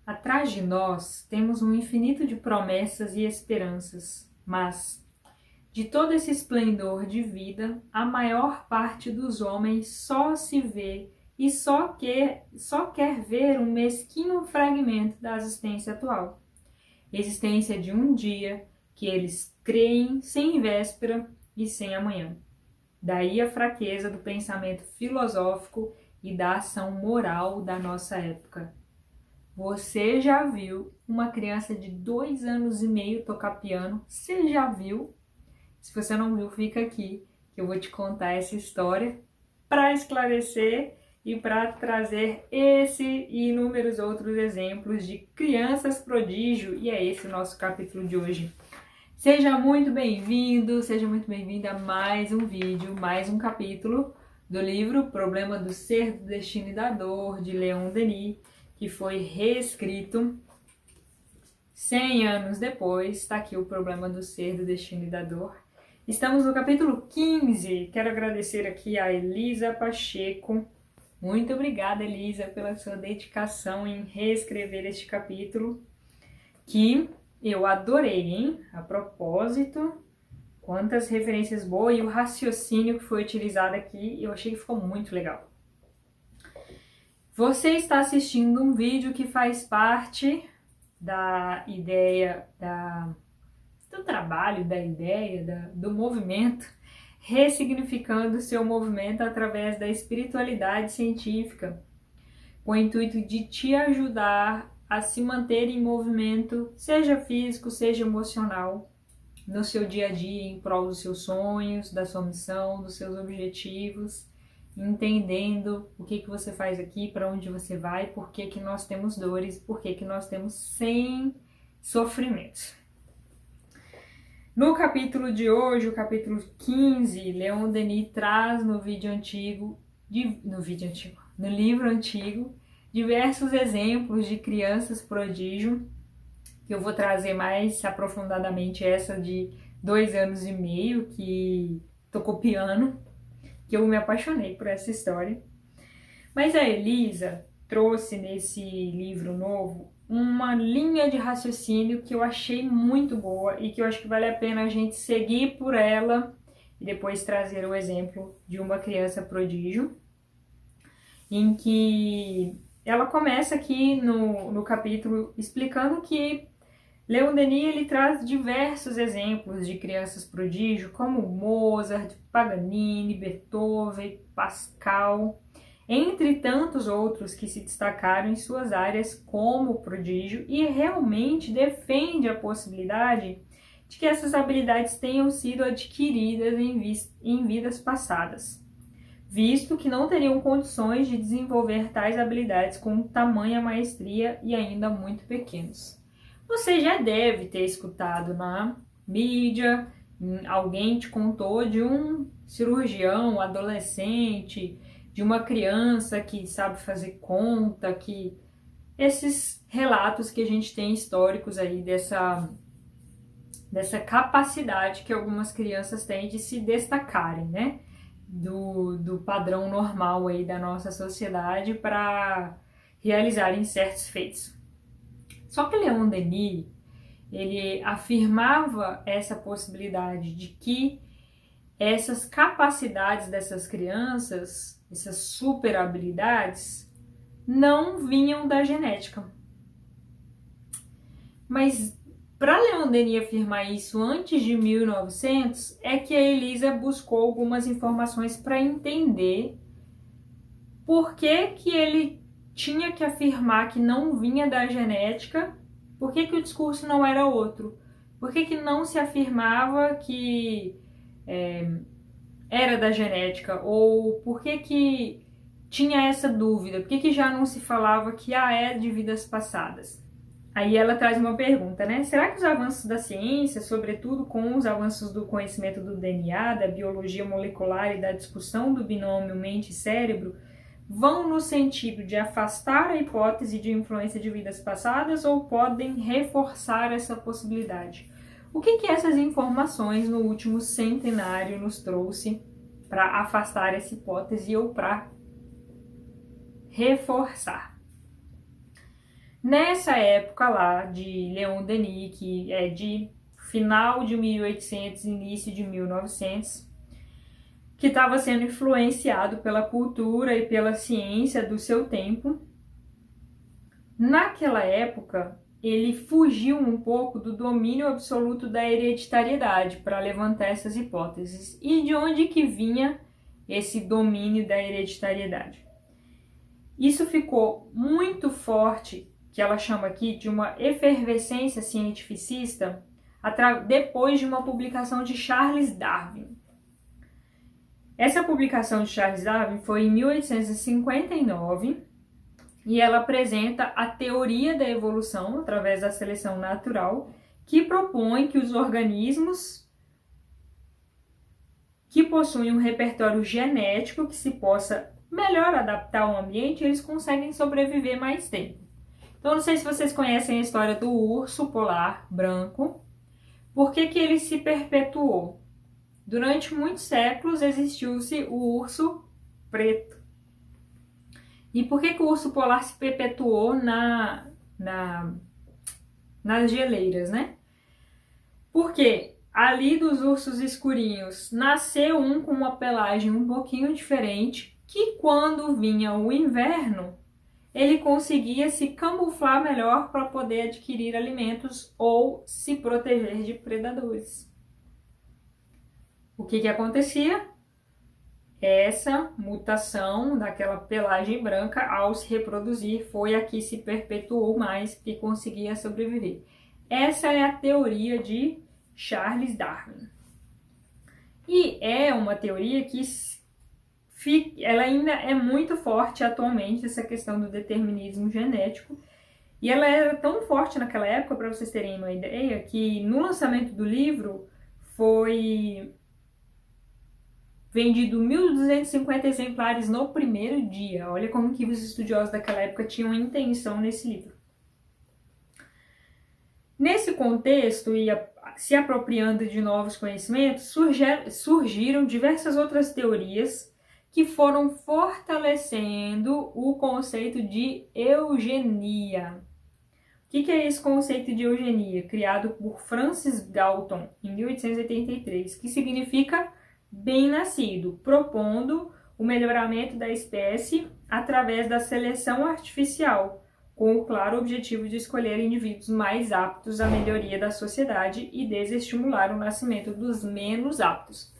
Atrás de nós temos um infinito de promessas e esperanças, mas de todo esse esplendor de vida, a maior parte dos homens só se vê e só quer ver um mesquinho fragmento da existência atual. Existência de um dia que eles creem sem véspera e sem amanhã. Daí a fraqueza do pensamento filosófico e da ação moral da nossa época. Você já viu uma criança de 2 anos e meio tocar piano? Você já viu? Se você não viu, fica aqui que eu vou te contar essa história para esclarecer e para trazer esse e inúmeros outros exemplos de crianças prodígio, e é esse o nosso capítulo de hoje. Seja muito bem-vindo, seja muito bem-vinda a mais um vídeo, mais um capítulo do livro Problema do Ser, do Destino e da Dor, de Leon Denis, que foi reescrito 100 anos depois. Está aqui o Problema do Ser, do Destino e da Dor. Estamos no capítulo 15. Quero agradecer aqui a Elisa Pacheco. Muito obrigada, Elisa, pela sua dedicação em reescrever este capítulo, que eu adorei, hein? A propósito, quantas referências boas e o raciocínio que foi utilizado aqui, eu achei que ficou muito legal. Você está assistindo um vídeo que faz parte da ideia, do trabalho, da ideia, do movimento, ressignificando o seu movimento através da espiritualidade científica, com o intuito de te ajudar a se manter em movimento, seja físico, seja emocional, no seu dia a dia, em prol dos seus sonhos, da sua missão, dos seus objetivos, entendendo o que você faz aqui, para onde você vai, por que nós temos dores, por que nós temos sem sofrimentos. No capítulo de hoje, o capítulo 15, Leon Denis traz no livro antigo, diversos exemplos de crianças prodígio, que eu vou trazer mais aprofundadamente essa de 2 anos e meio, que tocou piano, que eu me apaixonei por essa história. Mas a Elisa trouxe nesse livro novo uma linha de raciocínio que eu achei muito boa e que eu acho que vale a pena a gente seguir por ela e depois trazer o exemplo de uma criança prodígio, em que ela começa aqui no capítulo explicando que Leon Denis ele traz diversos exemplos de crianças prodígio, como Mozart, Paganini, Beethoven, Pascal, entre tantos outros que se destacaram em suas áreas como prodígio, e realmente defende a possibilidade de que essas habilidades tenham sido adquiridas em vidas passadas, visto que não teriam condições de desenvolver tais habilidades com tamanha maestria e ainda muito pequenos. Você já deve ter escutado na mídia, alguém te contou de um cirurgião adolescente, de uma criança que sabe fazer conta, que esses relatos que a gente tem históricos aí dessa capacidade que algumas crianças têm de se destacarem, né? Do padrão normal aí da nossa sociedade para realizarem certos feitos. Só que Leon Denis, ele afirmava essa possibilidade de que essas capacidades dessas crianças, essas super habilidades, não vinham da genética. Mas para Leon Denis afirmar isso antes de 1900, é que a Elisa buscou algumas informações para entender por que ele tinha que afirmar que não vinha da genética, por que o discurso não era outro, por que não se afirmava que era da genética, ou por que tinha essa dúvida, por que já não se falava que é de vidas passadas. Aí ela traz uma pergunta, né? Será que os avanços da ciência, sobretudo com os avanços do conhecimento do DNA, da biologia molecular e da discussão do binômio mente-cérebro, vão no sentido de afastar a hipótese de influência de vidas passadas ou podem reforçar essa possibilidade? O que essas informações no último centenário nos trouxe para afastar essa hipótese ou para reforçar? Nessa época lá de Leon Denis, que é de final de 1800, início de 1900, que estava sendo influenciado pela cultura e pela ciência do seu tempo. Naquela época, ele fugiu um pouco do domínio absoluto da hereditariedade para levantar essas hipóteses. E de onde que vinha esse domínio da hereditariedade? Isso ficou muito forte, que ela chama aqui de uma efervescência cientificista, depois de uma publicação de Charles Darwin. Essa publicação de Charles Darwin foi em 1859 e ela apresenta a teoria da evolução através da seleção natural, que propõe que os organismos que possuem um repertório genético que se possa melhor adaptar ao ambiente, eles conseguem sobreviver mais tempo. Então, não sei se vocês conhecem a história do urso polar branco. Por que que ele se perpetuou? Durante muitos séculos existiu-se o urso preto. E por que que o urso polar se perpetuou nas geleiras, né? Porque ali dos ursos escurinhos nasceu um com uma pelagem um pouquinho diferente, que quando vinha o inverno, ele conseguia se camuflar melhor para poder adquirir alimentos ou se proteger de predadores. O que que acontecia? Essa mutação daquela pelagem branca, ao se reproduzir, foi a que se perpetuou mais e conseguia sobreviver. Essa é a teoria de Charles Darwin. E é uma teoria que ela ainda é muito forte atualmente, essa questão do determinismo genético. E ela era tão forte naquela época, para vocês terem uma ideia, que no lançamento do livro foi vendido 1.250 exemplares no primeiro dia. Olha como que os estudiosos daquela época tinham intenção nesse livro. Nesse contexto, e se apropriando de novos conhecimentos, surgiram diversas outras teorias que foram fortalecendo o conceito de eugenia. O que é esse conceito de eugenia? Criado por Francis Galton em 1883, que significa bem-nascido, propondo o melhoramento da espécie através da seleção artificial, com o claro objetivo de escolher indivíduos mais aptos à melhoria da sociedade e desestimular o nascimento dos menos aptos.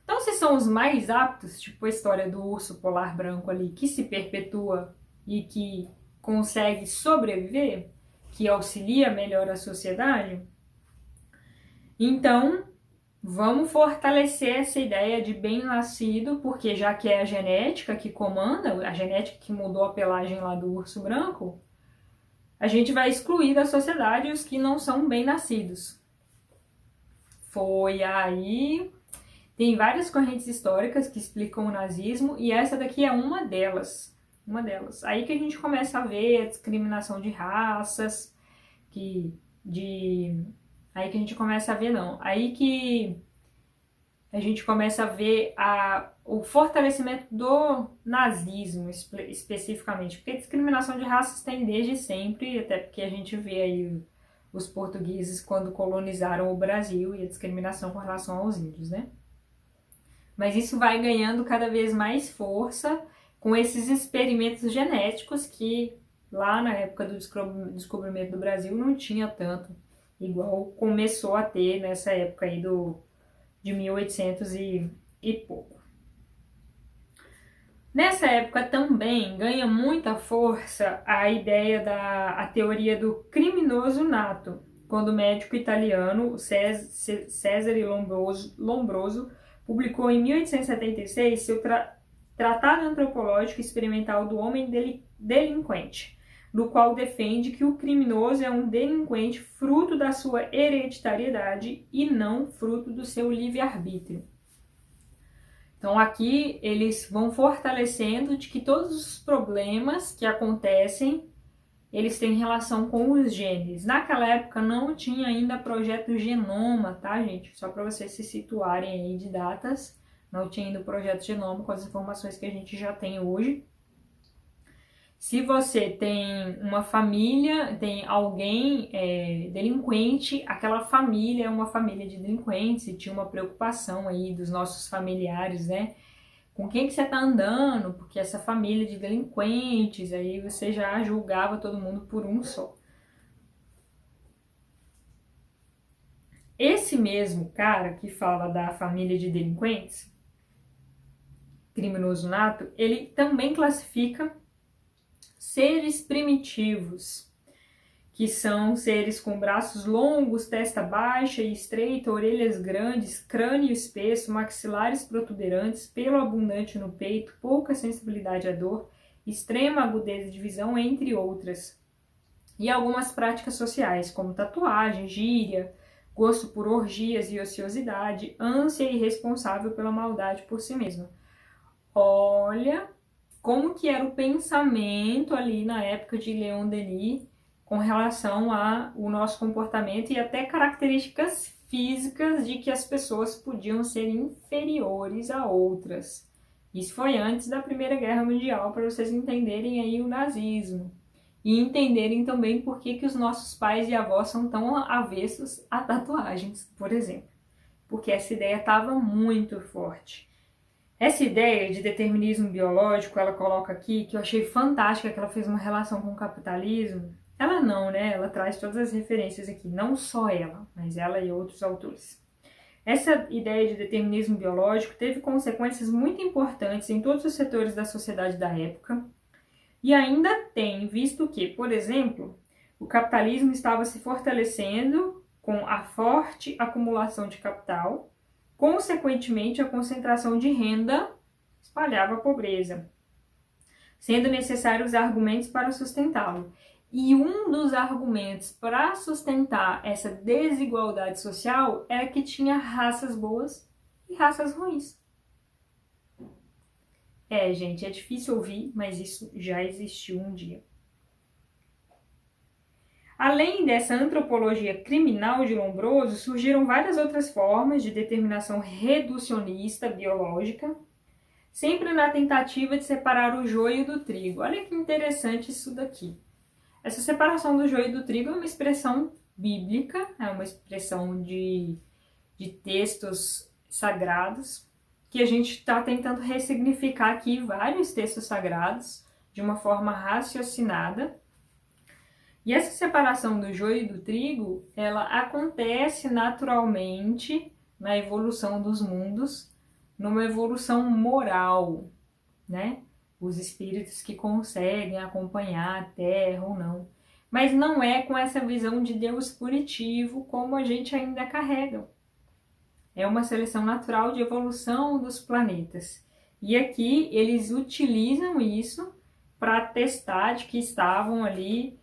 Então, se são os mais aptos, tipo a história do urso polar branco ali, que se perpetua e que consegue sobreviver, que auxilia melhor a sociedade, então vamos fortalecer essa ideia de bem-nascido, porque já que é a genética que comanda, a genética que mudou a pelagem lá do urso branco, a gente vai excluir da sociedade os que não são bem-nascidos. Foi aí... Tem várias correntes históricas que explicam o nazismo e essa daqui é uma delas. Aí que a gente começa a ver a discriminação de raças, Aí que a gente começa a ver, não. Aí que a gente começa a ver o fortalecimento do nazismo, especificamente. Porque discriminação de raças tem desde sempre, até porque a gente vê aí os portugueses quando colonizaram o Brasil e a discriminação com relação aos índios, né? Mas isso vai ganhando cada vez mais força com esses experimentos genéticos que lá na época do descobrimento do Brasil não tinha tanto, igual começou a ter nessa época aí de 1800 e pouco. Nessa época também ganha muita força a ideia a teoria do criminoso nato, quando o médico italiano Cesare Lombroso publicou em 1876 seu Tratado Antropológico Experimental do Homem Delinquente, no qual defende que o criminoso é um delinquente fruto da sua hereditariedade e não fruto do seu livre-arbítrio. Então aqui eles vão fortalecendo de que todos os problemas que acontecem, eles têm relação com os genes. Naquela época não tinha ainda projeto Genoma, tá, gente? Só para vocês se situarem aí de datas, não tinha ainda o projeto Genoma com as informações que a gente já tem hoje. Se você tem uma família, tem alguém delinquente, aquela família é uma família de delinquentes e tinha uma preocupação aí dos nossos familiares, né? Com quem que você tá andando? Porque essa família de delinquentes, aí você já julgava todo mundo por um só. Esse mesmo cara que fala da família de delinquentes, criminoso nato, ele também classifica seres primitivos, que são seres com braços longos, testa baixa e estreita, orelhas grandes, crânio espesso, maxilares protuberantes, pelo abundante no peito, pouca sensibilidade à dor, extrema agudeza de visão, entre outras. E algumas práticas sociais, como tatuagem, gíria, gosto por orgias e ociosidade, ânsia irresponsável pela maldade por si mesma. Olha como que era o pensamento ali na época de Leon Denis com relação ao nosso comportamento e até características físicas de que as pessoas podiam ser inferiores a outras. Isso foi antes da Primeira Guerra Mundial, para vocês entenderem aí o nazismo. E entenderem também por que os nossos pais e avós são tão avessos a tatuagens, por exemplo. Porque essa ideia estava muito forte. Essa ideia de determinismo biológico, ela coloca aqui, que eu achei fantástica, que ela fez uma relação com o capitalismo. Ela não, né? Ela traz todas as referências aqui, não só ela, mas ela e outros autores. Essa ideia de determinismo biológico teve consequências muito importantes em todos os setores da sociedade da época, e ainda tem, visto que, por exemplo, o capitalismo estava se fortalecendo com a forte acumulação de capital. Consequentemente, a concentração de renda espalhava a pobreza, sendo necessários argumentos para sustentá-lo. E um dos argumentos para sustentar essa desigualdade social era que tinha raças boas e raças ruins. Gente, é difícil ouvir, mas isso já existiu um dia. Além dessa antropologia criminal de Lombroso, surgiram várias outras formas de determinação reducionista biológica, sempre na tentativa de separar o joio do trigo. Olha que interessante isso daqui. Essa separação do joio do trigo é uma expressão bíblica, é uma expressão de textos sagrados, que a gente está tentando ressignificar aqui vários textos sagrados de uma forma raciocinada. E essa separação do joio e do trigo, ela acontece naturalmente na evolução dos mundos, numa evolução moral, né? Os espíritos que conseguem acompanhar a Terra ou não. Mas não é com essa visão de Deus punitivo como a gente ainda carrega. É uma seleção natural de evolução dos planetas. E aqui eles utilizam isso para testar de que estavam ali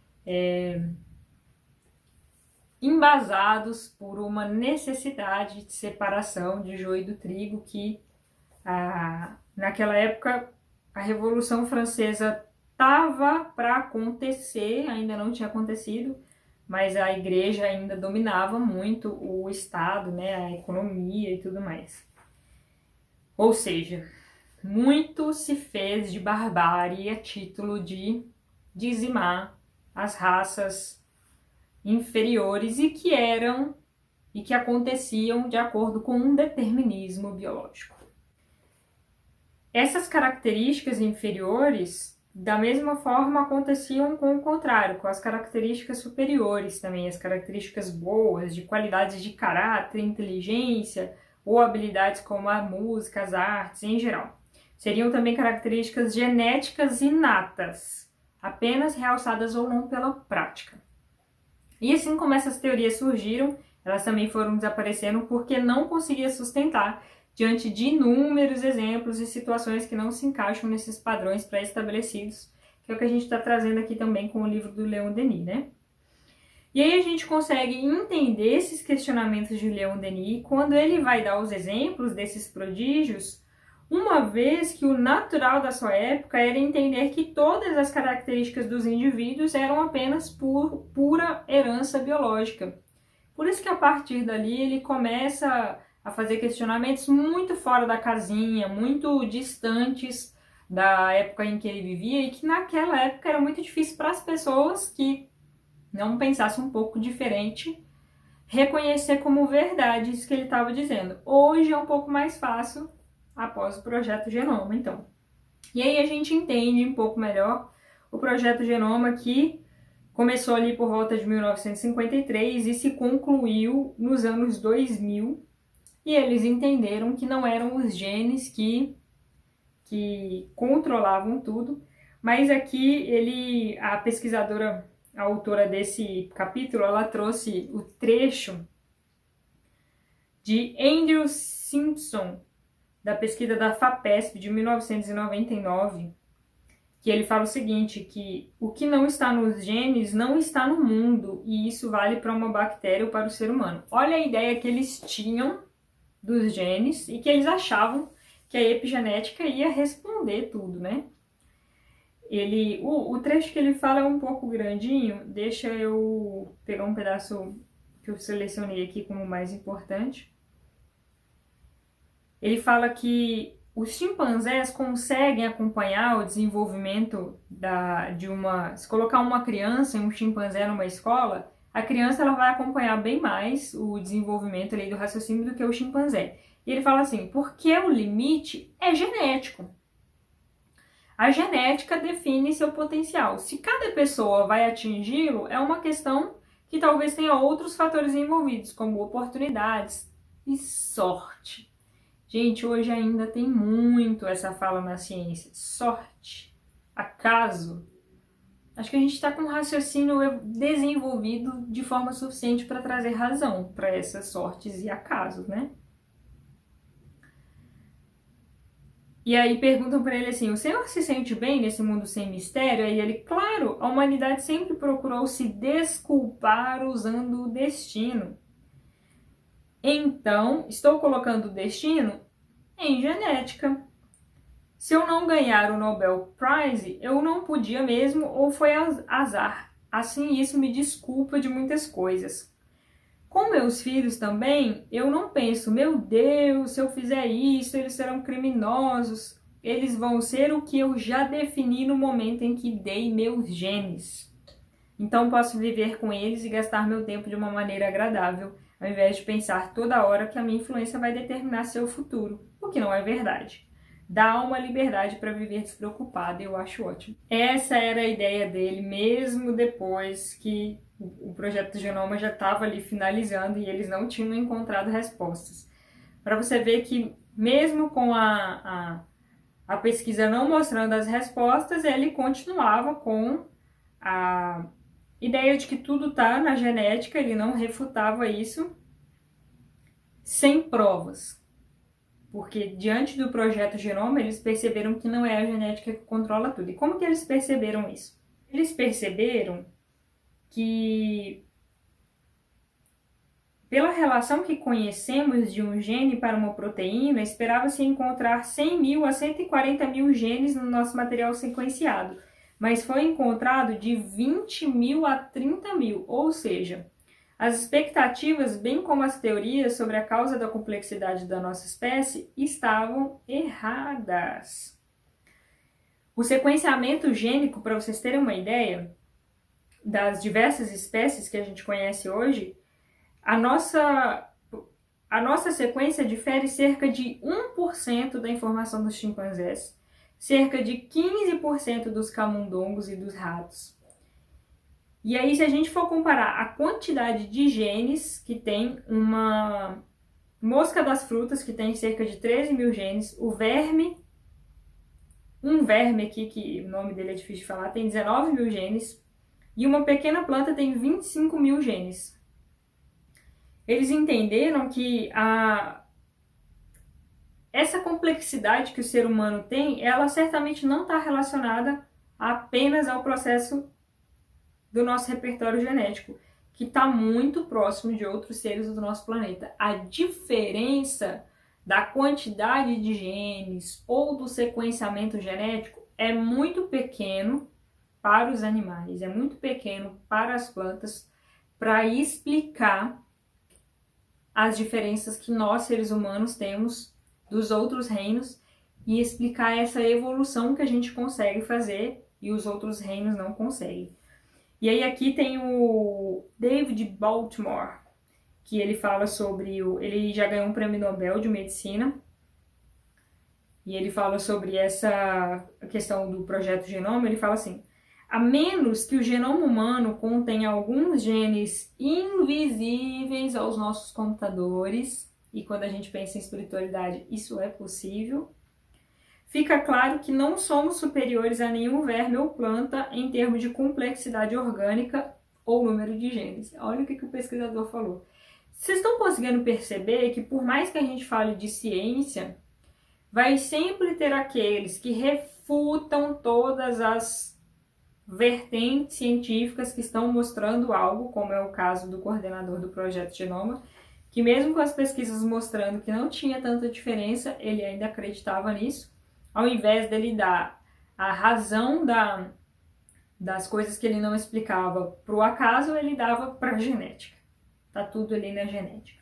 embasados por uma necessidade de separação de joio do trigo que naquela época a Revolução Francesa estava para acontecer, ainda não tinha acontecido, mas a igreja ainda dominava muito o Estado, né, a economia e tudo mais. Ou seja, muito se fez de barbárie a título de dizimar as raças inferiores e que aconteciam de acordo com um determinismo biológico. Essas características inferiores, da mesma forma, aconteciam com o contrário, com as características superiores também, as características boas, de qualidades de caráter, inteligência ou habilidades como a música, as artes em geral. Seriam também características genéticas inatas, apenas realçadas ou não pela prática. E assim como essas teorias surgiram, elas também foram desaparecendo porque não conseguia sustentar diante de inúmeros exemplos e situações que não se encaixam nesses padrões pré-estabelecidos, que é o que a gente está trazendo aqui também com o livro do Leon Denis, né? E aí a gente consegue entender esses questionamentos de Leon Denis quando ele vai dar os exemplos desses prodígios, uma vez que o natural da sua época era entender que todas as características dos indivíduos eram apenas pura herança biológica. Por isso que a partir dali ele começa a fazer questionamentos muito fora da casinha, muito distantes da época em que ele vivia e que naquela época era muito difícil para as pessoas que não pensassem um pouco diferente reconhecer como verdade isso que ele estava dizendo. Hoje é um pouco mais fácil após o projeto Genoma, então. E aí a gente entende um pouco melhor o projeto Genoma, que começou ali por volta de 1953 e se concluiu nos anos 2000, e eles entenderam que não eram os genes que controlavam tudo, mas aqui a pesquisadora, a autora desse capítulo, ela trouxe o trecho de Andrew Simpson, da pesquisa da FAPESP de 1999, que ele fala o seguinte, que o que não está nos genes não está no mundo, e isso vale para uma bactéria ou para o ser humano. Olha a ideia que eles tinham dos genes e que eles achavam que a epigenética ia responder tudo, né? O trecho que ele fala é um pouco grandinho, deixa eu pegar um pedaço que eu selecionei aqui como mais importante. Ele fala que os chimpanzés conseguem acompanhar o desenvolvimento se colocar uma criança e um chimpanzé numa escola, a criança ela vai acompanhar bem mais o desenvolvimento ali do raciocínio do que o chimpanzé. E ele fala assim, porque o limite é genético. A genética define seu potencial. Se cada pessoa vai atingi-lo, é uma questão que talvez tenha outros fatores envolvidos, como oportunidades e sorte. Gente, hoje ainda tem muito essa fala na ciência. Sorte, acaso. Acho que a gente está com um raciocínio desenvolvido de forma suficiente para trazer razão para essas sortes e acasos, né? E aí perguntam para ele assim, o senhor se sente bem nesse mundo sem mistério? Aí ele, claro, a humanidade sempre procurou se desculpar usando o destino. Então, estou colocando o destino em genética. Se eu não ganhar o Nobel Prize, eu não podia mesmo ou foi azar. Assim, isso me desculpa de muitas coisas. Com meus filhos também, eu não penso, meu Deus, se eu fizer isso, eles serão criminosos. Eles vão ser o que eu já defini no momento em que dei meus genes. Então posso viver com eles e gastar meu tempo de uma maneira agradável, ao invés de pensar toda hora que a minha influência vai determinar seu futuro, o que não é verdade. Dá uma liberdade para viver despreocupada, eu acho ótimo. Essa era a ideia dele, mesmo depois que o projeto do Genoma já estava ali finalizando e eles não tinham encontrado respostas. Para você ver que mesmo com a pesquisa não mostrando as respostas, ele continuava com a ideia de que tudo está na genética, ele não refutava isso sem provas. Porque diante do projeto Genoma, eles perceberam que não é a genética que controla tudo. E como que eles perceberam isso? Eles perceberam que, pela relação que conhecemos de um gene para uma proteína, esperava-se encontrar 100 mil a 140 mil genes no nosso material sequenciado, mas foi encontrado de 20 mil a 30 mil, ou seja, as expectativas, bem como as teorias sobre a causa da complexidade da nossa espécie, estavam erradas. O sequenciamento gênico, para vocês terem uma ideia, das diversas espécies que a gente conhece hoje, a nossa sequência difere cerca de 1% da informação dos chimpanzés, cerca de 15% dos camundongos e dos ratos. E aí, se a gente for comparar a quantidade de genes que tem uma mosca das frutas, que tem cerca de 13 mil genes, um verme aqui, que o nome dele é difícil de falar, tem 19 mil genes, e uma pequena planta tem 25 mil genes. Eles entenderam que essa complexidade que o ser humano tem, ela certamente não está relacionada apenas ao processo do nosso repertório genético, que está muito próximo de outros seres do nosso planeta. A diferença da quantidade de genes ou do sequenciamento genético é muito pequeno para os animais, é muito pequeno para as plantas, para explicar as diferenças que nós, seres humanos, temos dos outros reinos e explicar essa evolução que a gente consegue fazer e os outros reinos não conseguem. E aí aqui tem o David Baltimore, que ele fala sobre ele já ganhou um prêmio Nobel de Medicina, e ele fala sobre essa questão do projeto Genoma. Ele fala assim: a menos que o genoma humano contenha alguns genes invisíveis aos nossos computadores, e quando a gente pensa em espiritualidade, isso é possível, fica claro que não somos superiores a nenhum verme ou planta em termos de complexidade orgânica ou número de genes. Olha o que o pesquisador falou. Vocês estão conseguindo perceber que, por mais que a gente fale de ciência, vai sempre ter aqueles que refutam todas as vertentes científicas que estão mostrando algo, como é o caso do coordenador do Projeto Genoma, que mesmo com as pesquisas mostrando que não tinha tanta diferença, ele ainda acreditava nisso. Ao invés dele dar a razão das coisas que ele não explicava para o acaso, ele dava para a genética. Tá tudo ali na genética.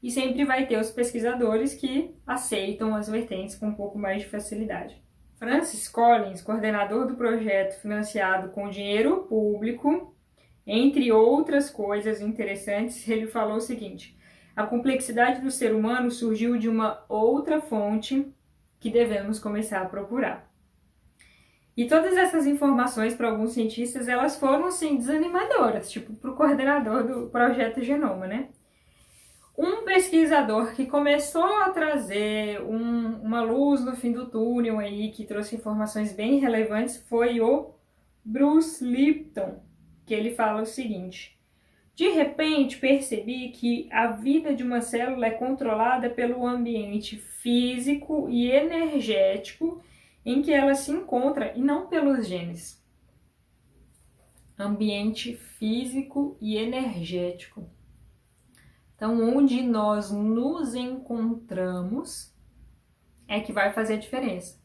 E sempre vai ter os pesquisadores que aceitam as vertentes com um pouco mais de facilidade. Francis Collins, coordenador do projeto financiado com dinheiro público, entre outras coisas interessantes, ele falou o seguinte: a complexidade do ser humano surgiu de uma outra fonte que devemos começar a procurar. E todas essas informações, para alguns cientistas, elas foram, assim, desanimadoras, tipo, para o coordenador do Projeto Genoma, né? Um pesquisador que começou a trazer uma luz no fim do túnel aí, que trouxe informações bem relevantes, foi o Bruce Lipton, que ele fala o seguinte: de repente percebi que a vida de uma célula é controlada pelo ambiente físico e energético em que ela se encontra e não pelos genes. Ambiente físico e energético. Então, onde nós nos encontramos é que vai fazer a diferença.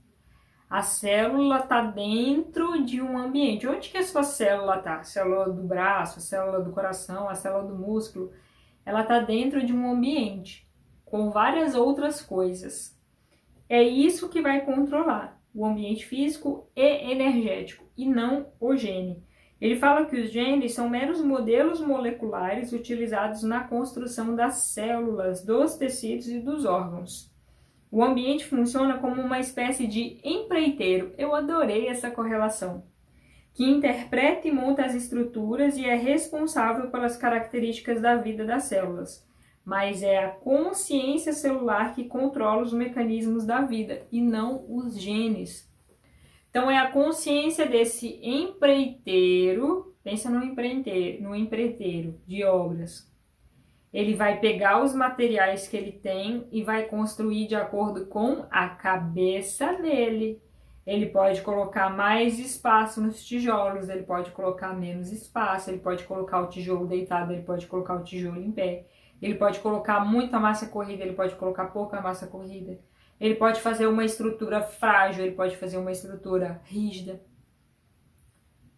A célula está dentro de um ambiente. Onde que a sua célula está? A célula do braço, a célula do coração, a célula do músculo. Ela está dentro de um ambiente com várias outras coisas. É isso que vai controlar o ambiente físico e energético, e não o gene. Ele fala que os genes são meros modelos moleculares utilizados na construção das células, dos tecidos e dos órgãos. O ambiente funciona como uma espécie de empreiteiro. Eu adorei essa correlação. Que interpreta e monta as estruturas e é responsável pelas características da vida das células. Mas é a consciência celular que controla os mecanismos da vida e não os genes. Então, é a consciência desse empreiteiro, pensa no empreiteiro de obras. Ele vai pegar os materiais que ele tem e vai construir de acordo com a cabeça dele. Ele pode colocar mais espaço nos tijolos, ele pode colocar menos espaço, ele pode colocar o tijolo deitado, ele pode colocar o tijolo em pé. Ele pode colocar muita massa corrida, ele pode colocar pouca massa corrida. Ele pode fazer uma estrutura frágil, ele pode fazer uma estrutura rígida.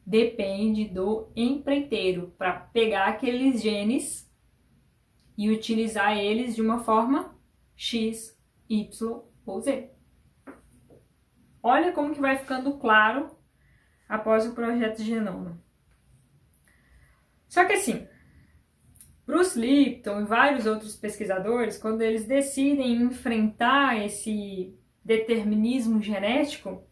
Depende do empreiteiro para pegar aqueles genes e utilizar eles de uma forma X, Y ou Z. Olha como que vai ficando claro após o projeto Genoma. Só que assim, Bruce Lipton e vários outros pesquisadores, quando eles decidem enfrentar esse determinismo genético,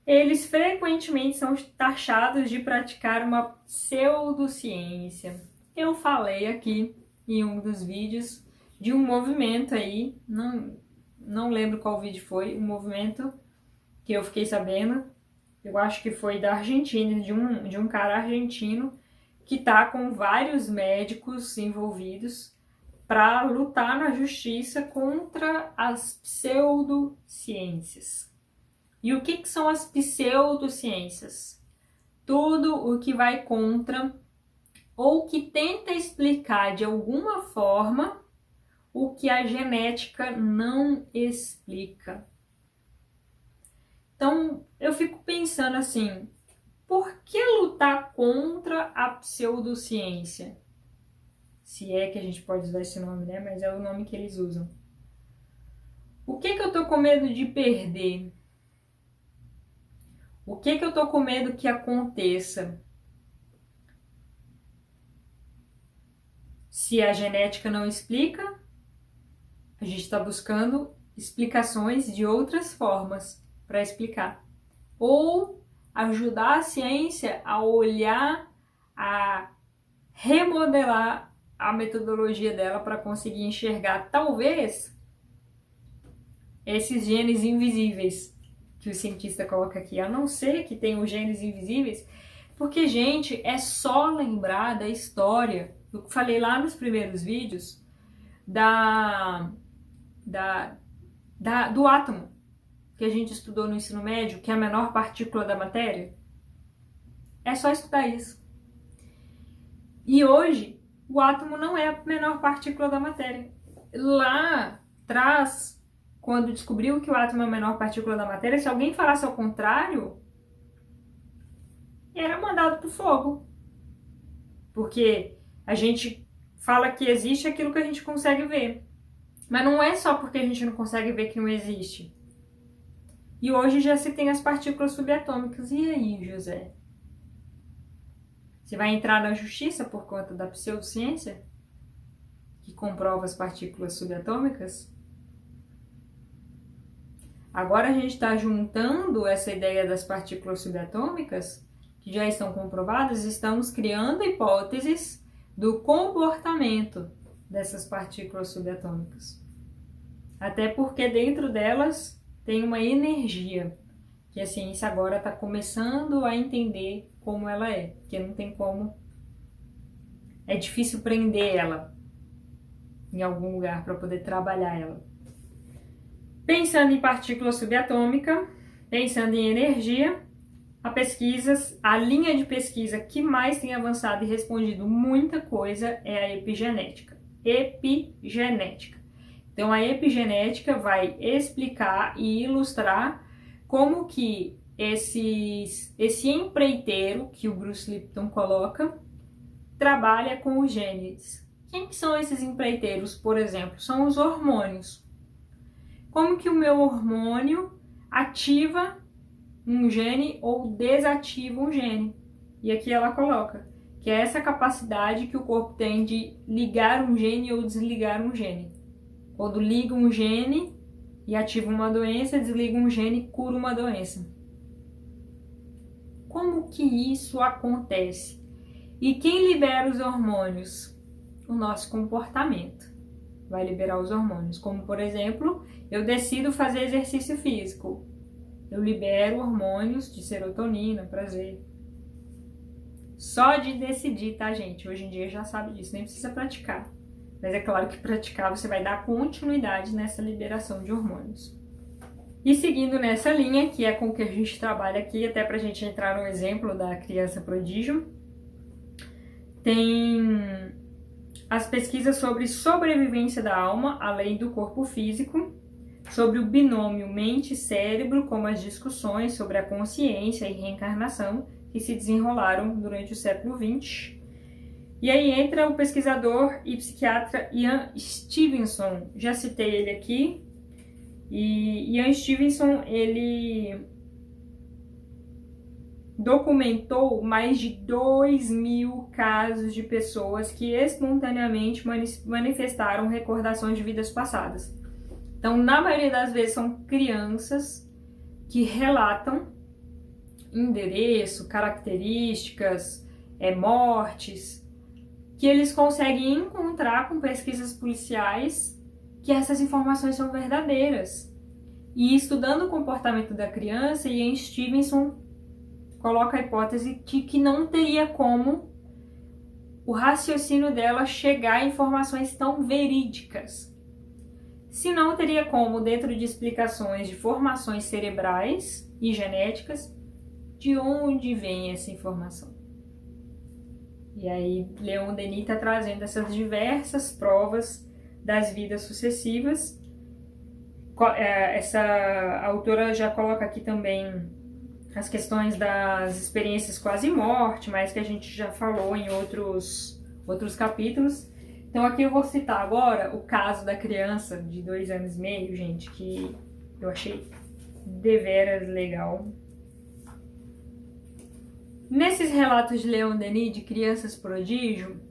eles frequentemente são taxados de praticar uma pseudociência. Eu falei aqui em um dos vídeos de um movimento aí, não lembro qual vídeo foi, um movimento que eu fiquei sabendo, eu acho que foi da Argentina, de um cara argentino, que está com vários médicos envolvidos para lutar na justiça contra as pseudociências. E o que são as pseudociências? Tudo o que vai contra ou que tenta explicar de alguma forma o que a genética não explica. Então, eu fico pensando assim, por que lutar contra a pseudociência? Se é que a gente pode usar esse nome, né? Mas é o nome que eles usam. O que eu tô com medo de perder? O que eu tô com medo que aconteça? Se a genética não explica, a gente está buscando explicações de outras formas para explicar. Ou ajudar a ciência a olhar, a remodelar a metodologia dela para conseguir enxergar, talvez, esses genes invisíveis que o cientista coloca aqui, a não ser que tenham genes invisíveis, porque, gente, é só lembrar da história, do que falei lá nos primeiros vídeos, do átomo, que a gente estudou no ensino médio, que é a menor partícula da matéria. É só estudar isso. E hoje, o átomo não é a menor partícula da matéria. Lá atrás, quando descobriu que o átomo é a menor partícula da matéria, se alguém falasse ao contrário, era mandado pro fogo. Porque a gente fala que existe aquilo que a gente consegue ver. Mas não é só porque a gente não consegue ver que não existe. E hoje já se tem as partículas subatômicas. E aí, José? Você vai entrar na justiça por conta da pseudociência? Que comprova as partículas subatômicas? Agora a gente está juntando essa ideia das partículas subatômicas, que já estão comprovadas, estamos criando hipóteses do comportamento dessas partículas subatômicas. Até porque dentro delas tem uma energia, que a ciência agora está começando a entender como ela é, porque não tem como, é difícil prender ela em algum lugar para poder trabalhar ela. Pensando em partícula subatômica, pensando em energia, a linha de pesquisa que mais tem avançado e respondido muita coisa é a epigenética. Então, a epigenética vai explicar e ilustrar como que esse empreiteiro que o Bruce Lipton coloca trabalha com os genes. Quem que são esses empreiteiros, por exemplo? São os hormônios. Como que o meu hormônio ativa um gene ou desativa um gene? E aqui ela coloca que é essa capacidade que o corpo tem de ligar um gene ou desligar um gene. Quando liga um gene e ativa uma doença, desliga um gene e cura uma doença. Como que isso acontece? E quem libera os hormônios? O nosso comportamento vai liberar os hormônios. Como, por exemplo, eu decido fazer exercício físico. Eu libero hormônios de serotonina, prazer. Só de decidir, tá, gente? Hoje em dia já sabe disso, nem precisa praticar. Mas é claro que praticar você vai dar continuidade nessa liberação de hormônios. E seguindo nessa linha, que é com que a gente trabalha aqui, até pra gente entrar no exemplo da criança prodígio, tem as pesquisas sobre sobrevivência da alma, além do corpo físico, sobre o binômio mente-cérebro, como as discussões sobre a consciência e reencarnação que se desenrolaram durante o século XX. E aí entra o pesquisador e psiquiatra Ian Stevenson, já citei ele aqui, e Ian Stevenson, ele documentou mais de 2.000 casos de pessoas que espontaneamente manifestaram recordações de vidas passadas. Então, na maioria das vezes, são crianças que relatam endereço, características, mortes, que eles conseguem encontrar com pesquisas policiais que essas informações são verdadeiras. E estudando o comportamento da criança, Ian Stevenson coloca a hipótese de que não teria como o raciocínio dela chegar a informações tão verídicas. Se não teria como, dentro de explicações de formações cerebrais e genéticas, de onde vem essa informação. E aí, Leon Denis está trazendo essas diversas provas das vidas sucessivas. Essa autora já coloca aqui também as questões das experiências quase morte, mas que a gente já falou em outros capítulos, Então aqui eu vou citar agora o caso da criança de 2 anos e meio, gente, que eu achei deveras legal. Nesses relatos de Leon Denis de crianças prodígio,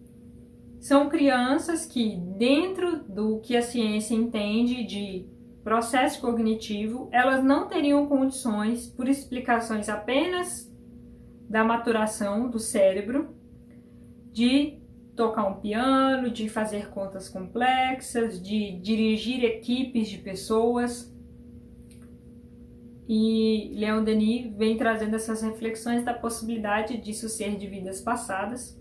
são crianças que, dentro do que a ciência entende de processo cognitivo, elas não teriam condições, por explicações apenas da maturação do cérebro, de tocar um piano, de fazer contas complexas, de dirigir equipes de pessoas. E Leon Denis vem trazendo essas reflexões da possibilidade disso ser de vidas passadas.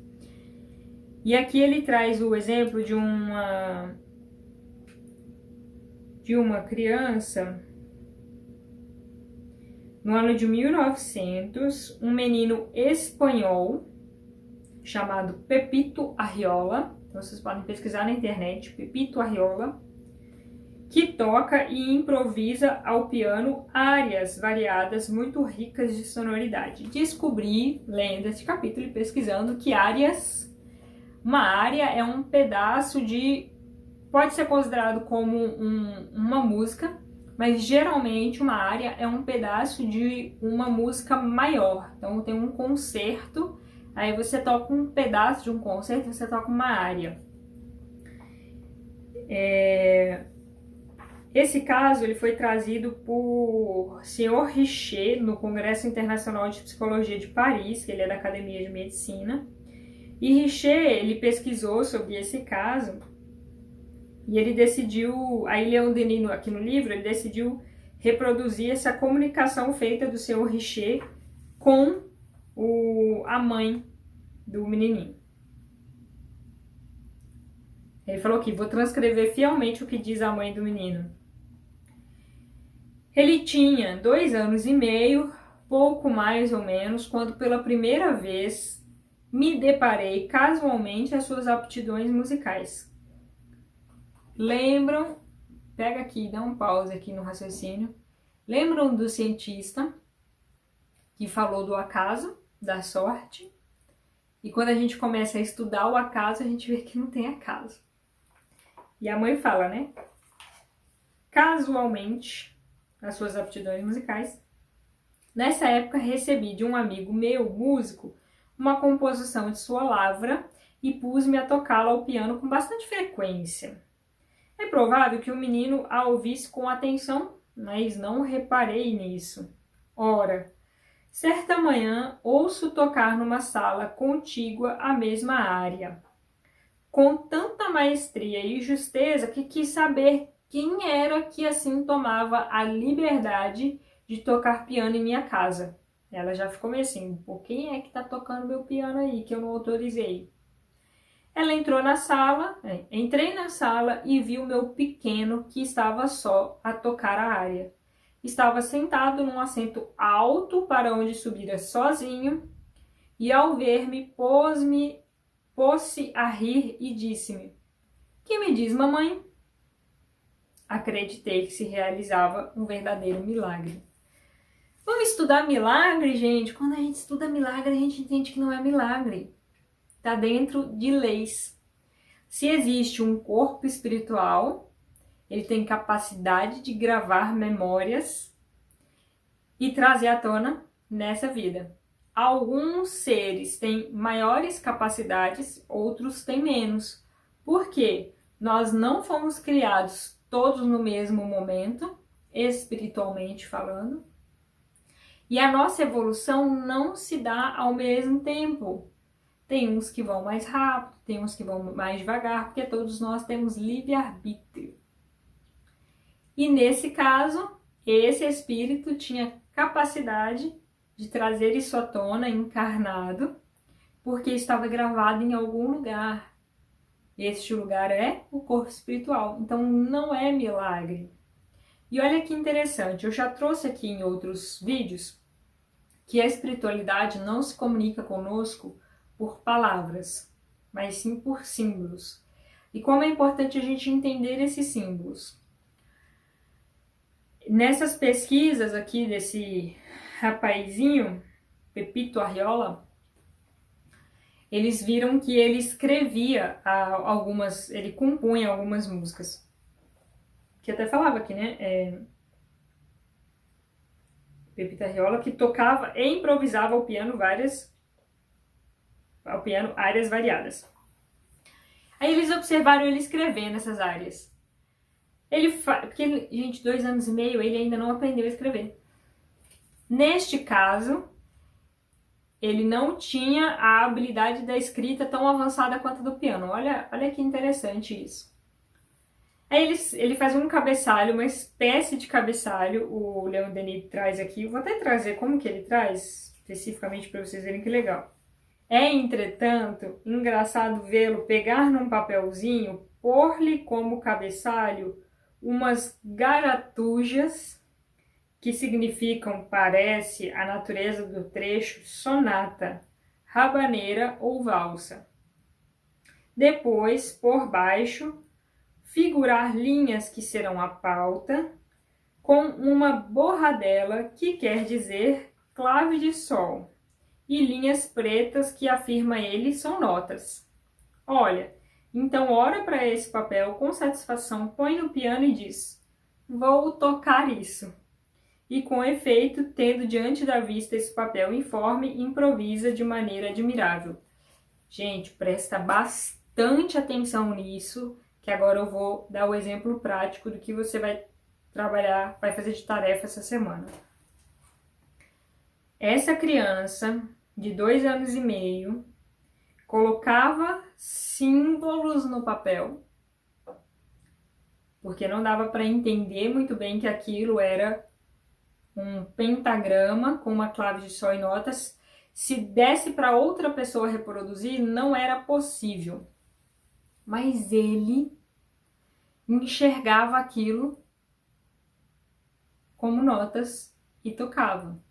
E aqui ele traz o exemplo de uma criança, no ano de 1900, um menino espanhol chamado Pepito Arriola, então vocês podem pesquisar na internet, Pepito Arriola, que toca e improvisa ao piano áreas variadas muito ricas de sonoridade. Descobri, lendo esse capítulo e pesquisando, que uma área é um pedaço de... pode ser considerado como uma música, mas geralmente uma área é um pedaço de uma música maior. Então tem um concerto, aí você toca um pedaço de um concerto, você toca uma área. Esse caso ele foi trazido por Sr. Richer no Congresso Internacional de Psicologia de Paris, que ele é da Academia de Medicina. E Richer, ele pesquisou sobre esse caso e ele decidiu, aí Leon Denis aqui no livro, ele decidiu reproduzir essa comunicação feita do Sr. Richer com a mãe do menininho. Ele falou aqui, vou transcrever fielmente o que diz a mãe do menino. Ele tinha 2 anos e meio, pouco mais ou menos, quando pela primeira vez me deparei casualmente às suas aptidões musicais. Lembram, pega aqui, dá um pause aqui no raciocínio. Lembram do cientista que falou do acaso, da sorte? E quando a gente começa a estudar o acaso, a gente vê que não tem acaso. E a mãe fala, né? Casualmente, as suas aptidões musicais. Nessa época, recebi de um amigo meu, músico, uma composição de sua lavra e pus-me a tocá-la ao piano com bastante frequência. É provável que o menino a ouvisse com atenção, mas não reparei nisso. Ora, certa manhã ouço tocar numa sala contígua à mesma área, com tanta maestria e justeza que quis saber quem era que assim tomava a liberdade de tocar piano em minha casa. Ela já ficou meio assim, por quem é que tá tocando meu piano aí, que eu não autorizei? Ela entrei na sala e vi o meu pequeno que estava só a tocar a área. Estava sentado num assento alto para onde subira sozinho e ao ver-me pôs-se a rir e disse-me: "Que me diz, mamãe?" Acreditei que se realizava um verdadeiro milagre. Vamos estudar milagre, gente? Quando a gente estuda milagre, a gente entende que não é milagre. Está dentro de leis. Se existe um corpo espiritual, ele tem capacidade de gravar memórias e trazer à tona nessa vida. Alguns seres têm maiores capacidades, outros têm menos. Por quê? Nós não fomos criados todos no mesmo momento, espiritualmente falando, e a nossa evolução não se dá ao mesmo tempo. Tem uns que vão mais rápido, tem uns que vão mais devagar, porque todos nós temos livre-arbítrio. E nesse caso, esse espírito tinha capacidade de trazer isso à tona encarnado, porque estava gravado em algum lugar. Este lugar é o corpo espiritual, então não é milagre. E olha que interessante, eu já trouxe aqui em outros vídeos que a espiritualidade não se comunica conosco por palavras, mas sim por símbolos. E como é importante a gente entender esses símbolos. Nessas pesquisas aqui desse rapazinho, Pepito Arriola, eles viram que ele escrevia ele compunha algumas músicas. Que até falava aqui, né? Pepita Riola, que tocava e improvisava ao piano áreas variadas. Aí eles observaram ele escrever nessas áreas. Porque, gente, 2 anos e meio, ele ainda não aprendeu a escrever. Neste caso, ele não tinha a habilidade da escrita tão avançada quanto a do piano. Olha que interessante isso. Aí ele faz um cabeçalho, uma espécie de cabeçalho, o Leon Denis traz aqui. Vou até trazer como que ele traz, especificamente para vocês verem que legal. É, entretanto, engraçado vê-lo pegar num papelzinho, pôr-lhe como cabeçalho umas garatujas, que significam, parece, a natureza do trecho sonata, rabaneira ou valsa. Depois, por baixo, figurar linhas que serão a pauta, com uma borradela que quer dizer clave de sol, e linhas pretas que, afirma ele, são notas. Olha, então ora para esse papel com satisfação, põe no piano e diz: vou tocar isso. E com efeito, tendo diante da vista esse papel informe, improvisa de maneira admirável. Gente, presta bastante atenção nisso, que agora eu vou dar o exemplo prático do que você vai trabalhar, vai fazer de tarefa essa semana. Essa criança de 2 anos e meio colocava símbolos no papel, porque não dava para entender muito bem que aquilo era um pentagrama com uma clave de sol e notas. Se desse para outra pessoa reproduzir, não era possível. Mas ele enxergava aquilo como notas e tocava.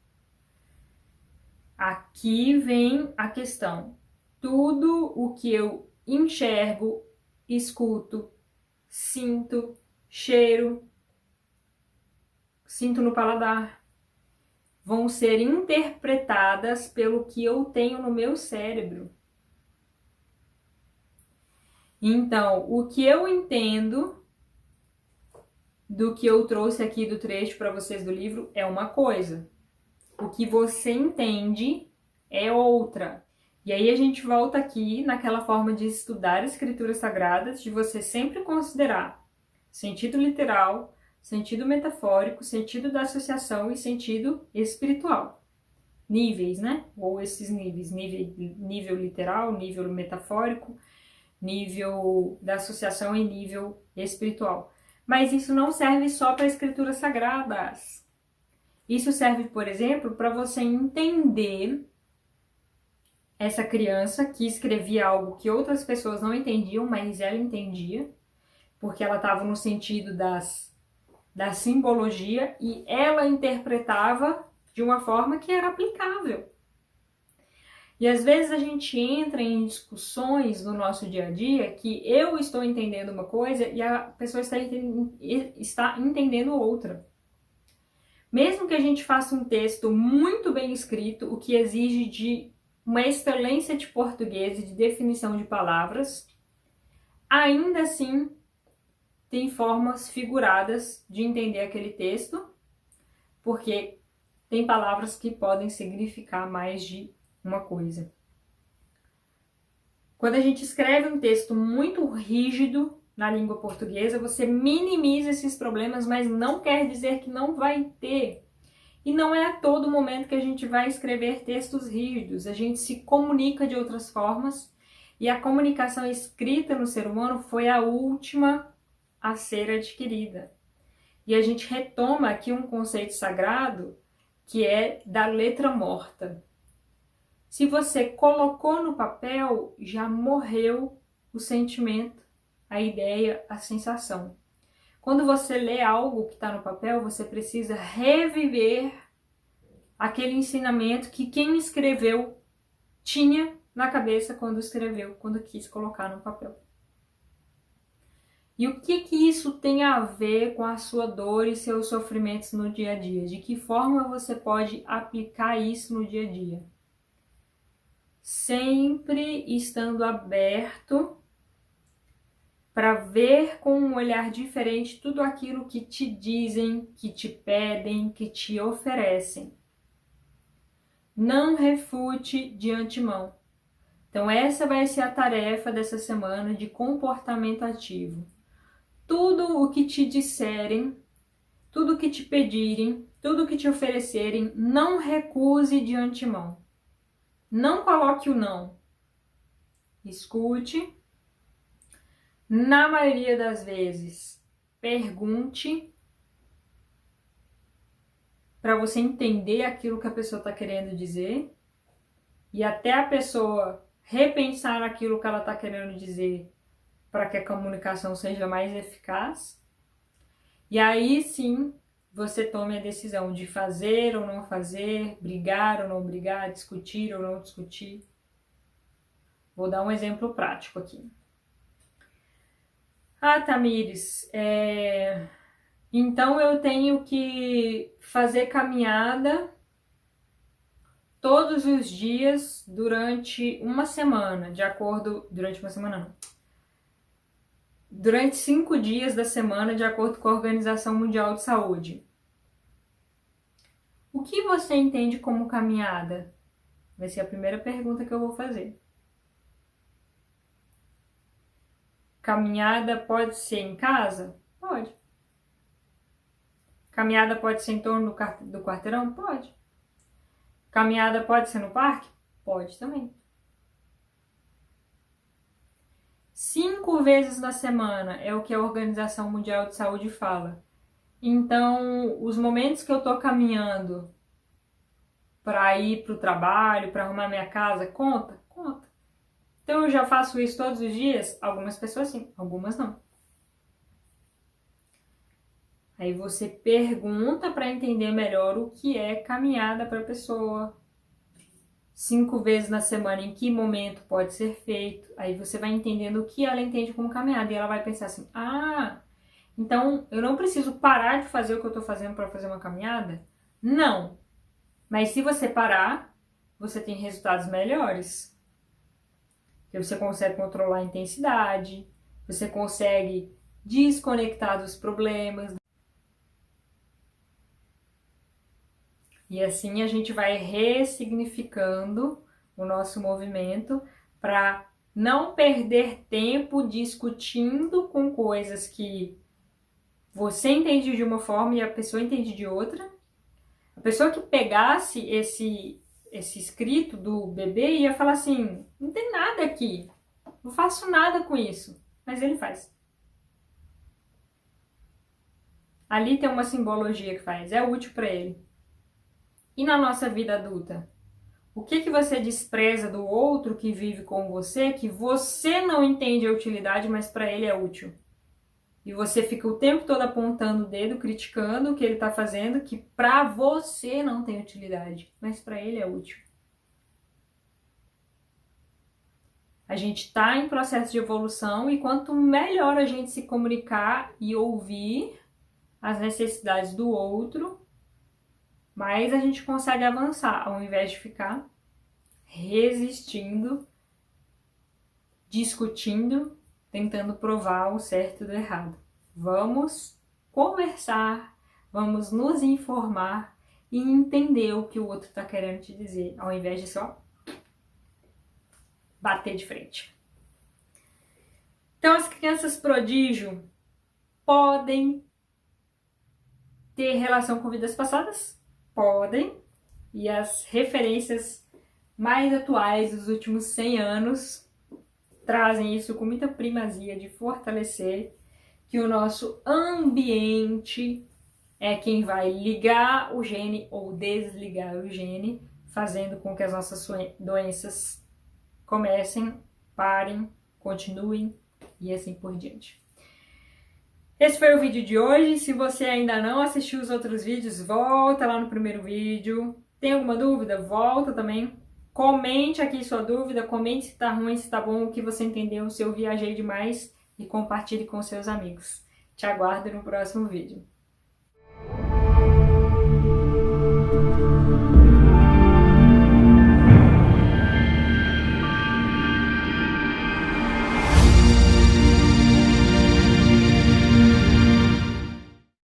Aqui vem a questão. Tudo o que eu enxergo, escuto, sinto, cheiro, sinto no paladar, vão ser interpretadas pelo que eu tenho no meu cérebro. Então, o que eu entendo do que eu trouxe aqui do trecho para vocês do livro é uma coisa. O que você entende é outra. E aí a gente volta aqui naquela forma de estudar escrituras sagradas, de você sempre considerar sentido literal, sentido metafórico, sentido da associação e sentido espiritual. Níveis, né? Ou esses níveis. Nível literal, nível metafórico, nível da associação e nível espiritual. Mas isso não serve só para escrituras sagradas. Isso serve, por exemplo, para você entender essa criança que escrevia algo que outras pessoas não entendiam, mas ela entendia, porque ela estava no sentido da simbologia e ela interpretava de uma forma que era aplicável. E às vezes a gente entra em discussões no nosso dia a dia que eu estou entendendo uma coisa e a pessoa está entendendo outra. Mesmo que a gente faça um texto muito bem escrito, o que exige de uma excelência de português e de definição de palavras, ainda assim tem formas figuradas de entender aquele texto, porque tem palavras que podem significar mais de uma coisa. Quando a gente escreve um texto muito rígido na língua portuguesa, você minimiza esses problemas, mas não quer dizer que não vai ter. E não é a todo momento que a gente vai escrever textos rígidos. A gente se comunica de outras formas e a comunicação escrita no ser humano foi a última a ser adquirida. E a gente retoma aqui um conceito sagrado que é da letra morta. Se você colocou no papel, já morreu o sentimento, a ideia, a sensação. Quando você lê algo que está no papel, você precisa reviver aquele ensinamento que quem escreveu tinha na cabeça quando escreveu, quando quis colocar no papel. E o que isso tem a ver com a sua dor e seus sofrimentos no dia a dia? De que forma você pode aplicar isso no dia a dia? sempre estando aberto para ver com um olhar diferente tudo aquilo que te dizem, que te pedem, que te oferecem. Não refute de antemão. Então essa vai ser a tarefa dessa semana de comportamento ativo. Tudo o que te disserem, tudo o que te pedirem, tudo o que te oferecerem, não recuse de antemão. Não coloque o não. Escute. Na maioria das vezes, pergunte para você entender aquilo que a pessoa está querendo dizer e até a pessoa repensar aquilo que ela está querendo dizer para que a comunicação seja mais eficaz. E aí sim, você tome a decisão de fazer ou não fazer, brigar ou não brigar, discutir ou não discutir. Vou dar um exemplo prático aqui. Ah, Tamires, então eu tenho que fazer caminhada todos os dias durante uma semana, durante uma semana não. Durante 5 dias da semana, de acordo com a Organização Mundial de Saúde. O que você entende como caminhada? Vai ser a primeira pergunta que eu vou fazer. Caminhada pode ser em casa? Pode. Caminhada pode ser em torno do quarteirão? Pode. Caminhada pode ser no parque? Pode também. 5 vezes na semana é o que a Organização Mundial de Saúde fala. Então, os momentos que eu tô caminhando para ir pro trabalho, para arrumar minha casa, conta? Conta. Então, eu já faço isso todos os dias? Algumas pessoas sim, algumas não. Aí você pergunta para entender melhor o que é caminhada para a pessoa. 5 vezes na semana, em que momento pode ser feito. Aí você vai entendendo o que ela entende como caminhada. E ela vai pensar assim, então eu não preciso parar de fazer o que eu estou fazendo para fazer uma caminhada? Não. Mas se você parar, você tem resultados melhores. Porque você consegue controlar a intensidade, você consegue desconectar dos problemas. E assim a gente vai ressignificando o nosso movimento para não perder tempo discutindo com coisas que você entende de uma forma e a pessoa entende de outra. A pessoa que pegasse esse escrito do bebê ia falar assim, não tem nada aqui, não faço nada com isso, mas ele faz. Ali tem uma simbologia que faz, é útil para ele. E na nossa vida adulta? O que você despreza do outro que vive com você, que você não entende a utilidade, mas para ele é útil? E você fica o tempo todo apontando o dedo, criticando o que ele está fazendo, que para você não tem utilidade, mas para ele é útil. A gente está em processo de evolução e quanto melhor a gente se comunicar e ouvir as necessidades do outro, mais a gente consegue avançar, ao invés de ficar resistindo, discutindo, tentando provar o certo do errado. Vamos conversar, vamos nos informar e entender o que o outro está querendo te dizer, ao invés de só bater de frente. Então, as crianças prodígio podem ter relação com vidas passadas? Podem. E as referências mais atuais dos últimos 100 anos trazem isso com muita primazia de fortalecer que o nosso ambiente é quem vai ligar o gene ou desligar o gene, fazendo com que as nossas doenças comecem, parem, continuem e assim por diante. Esse foi o vídeo de hoje. Se você ainda não assistiu os outros vídeos, volta lá no primeiro vídeo. Tem alguma dúvida? Volta também. Comente aqui sua dúvida, comente se tá ruim, se tá bom, o que você entendeu, se eu viajei demais e compartilhe com seus amigos. Te aguardo no próximo vídeo.